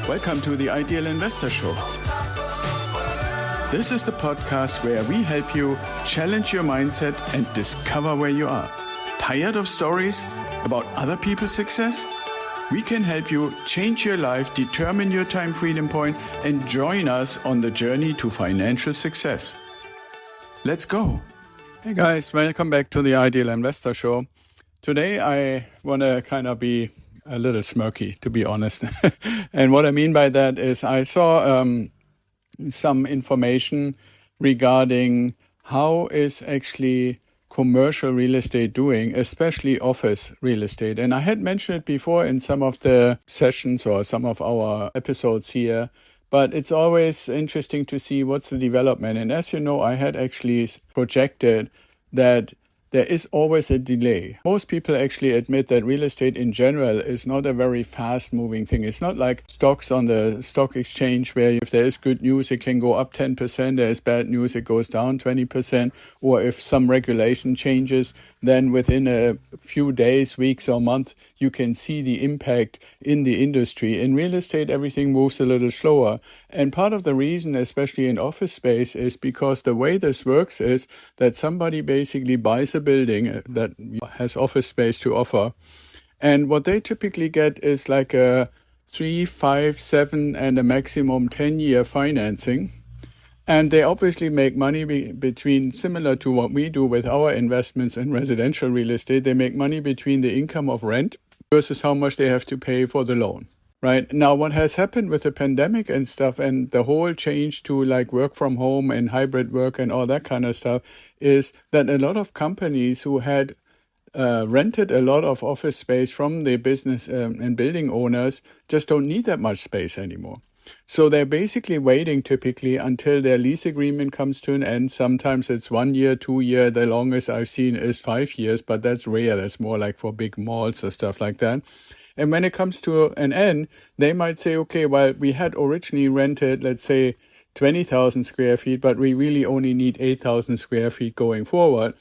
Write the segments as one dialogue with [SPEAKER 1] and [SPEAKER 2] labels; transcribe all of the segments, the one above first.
[SPEAKER 1] Welcome to the Ideal Investor Show. This is the podcast where we help you challenge your mindset and discover where you are. Tired of stories about other people's success? We can help you change your life, determine your time freedom point, and join us on the journey to financial success. Let's go. Hey guys, welcome back to the Ideal Investor Show. Today I want to kind of be a little smirky, to be honest. And what I mean by that is I saw some information regarding how is actually commercial real estate doing, especially office real estate. And I had mentioned it before in some of the sessions or some of our episodes here, but it's always interesting to see what's the development. And as you know, I had actually projected that there is always a delay. Most people actually admit that real estate in general is not a very fast-moving thing. It's not like stocks on the stock exchange where if there is good news, it can go up 10%. There is bad news, it goes down 20%. Or if some regulation changes, then within a few days, weeks or months, you can see the impact in the industry. In real estate, everything moves a little slower. And part of the reason, especially in office space, is because the way this works is that somebody basically buys a building that has office space to offer. And what they typically get is like a 3, 5, 7 and a maximum 10-year financing. And they obviously make money between, similar to what we do with our investments in residential real estate, they make money between the income of rent versus how much they have to pay for the loan. Right now, what has happened with the pandemic and stuff and the whole change to like work from home and hybrid work and all that kind of stuff is that a lot of companies who had rented a lot of office space from the business and building owners just don't need that much space anymore. So they're basically waiting typically until their lease agreement comes to an end. Sometimes it's 1 year, 2 year. The longest I've seen is 5 years, but that's rare. That's more like for big malls or stuff like that. And when it comes to an end, they might say, okay, well, we had originally rented, let's say, 20,000 square feet, but we really only need 8,000 square feet going forward.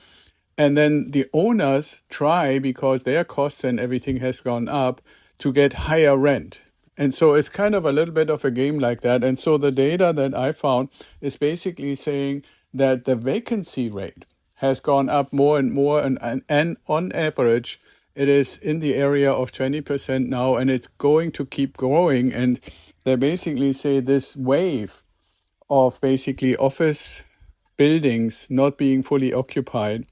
[SPEAKER 1] And then the owners try, because their costs and everything has gone up, to get higher rent. And so it's kind of a little bit of a game like that. And so the data that I found is basically saying that the vacancy rate has gone up more and more. And on average, it is in the area of 20% now, and it's going to keep growing. And they basically say this wave of basically office buildings not being fully occupied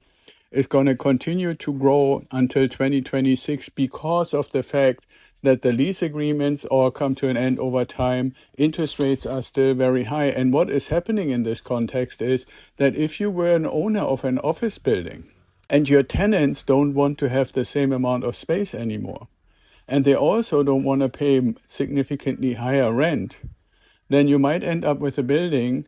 [SPEAKER 1] is going to continue to grow until 2026 because of the fact that the lease agreements all come to an end over time. Interest rates are still very high. And what is happening in this context is that if you were an owner of an office building and your tenants don't want to have the same amount of space anymore, and they also don't want to pay significantly higher rent, then you might end up with a building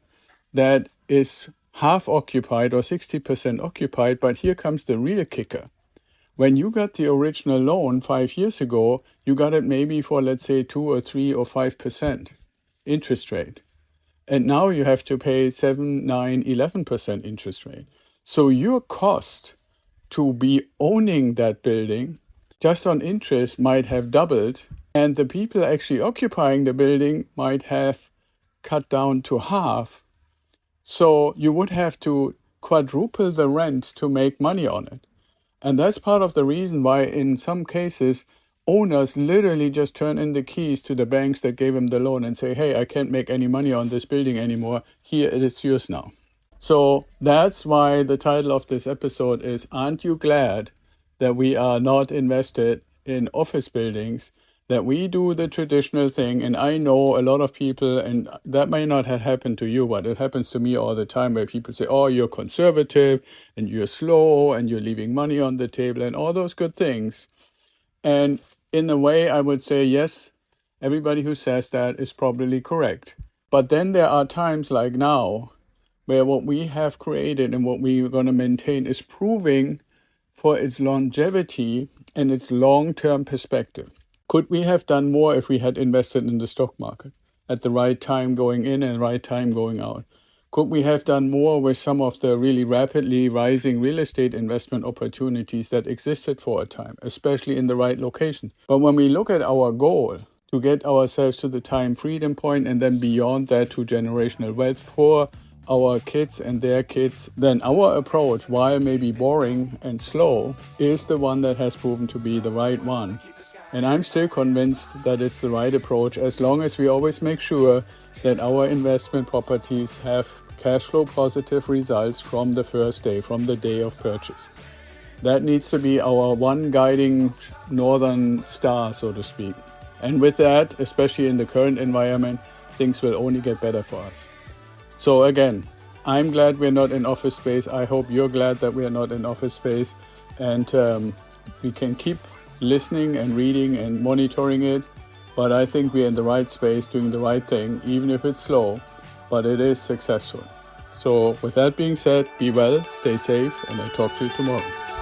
[SPEAKER 1] that is half occupied or 60% occupied. But here comes the real kicker. When you got the original loan 5 years ago, you got it maybe for, let's say, 2 or 3 or 5% interest rate. And now you have to pay 7, 9, 11% interest rate. So your cost to be owning that building just on interest might have doubled, and the people actually occupying the building might have cut down to half. So you would have to quadruple the rent to make money on it. And that's part of the reason why in some cases, owners literally just turn in the keys to the banks that gave them the loan and say, hey, I can't make any money on this building anymore. Here, it is yours now. So that's why the title of this episode is, Aren't You Glad That We Are Not Invested in Office Buildings, that we do the traditional thing? And I know a lot of people, and that may not have happened to you, but it happens to me all the time, where people say, oh, you're conservative and you're slow and you're leaving money on the table and all those good things. And in a way, I would say, yes, everybody who says that is probably correct. But then there are times like now where what we have created and what we are going to maintain is proving for its longevity and its long-term perspective. Could we have done more if we had invested in the stock market at the right time going in and right time going out? Could we have done more with some of the really rapidly rising real estate investment opportunities that existed for a time, especially in the right location? But when we look at our goal to get ourselves to the time freedom point and then beyond that to generational wealth for our kids and their kids, then our approach, while maybe boring and slow, is the one that has proven to be the right one. And I'm still convinced that it's the right approach as long as we always make sure that our investment properties have cash flow positive results from the first day, from the day of purchase. That needs to be our one guiding northern star, so to speak. And with that, especially in the current environment, things will only get better for us. So again, I'm glad we're not in office space. I hope you're glad that we're not in office space. And we can keep listening and reading and monitoring it. But I think we're in the right space, doing the right thing, even if it's slow, but it is successful. So with that being said, be well, stay safe, and I'll talk to you tomorrow.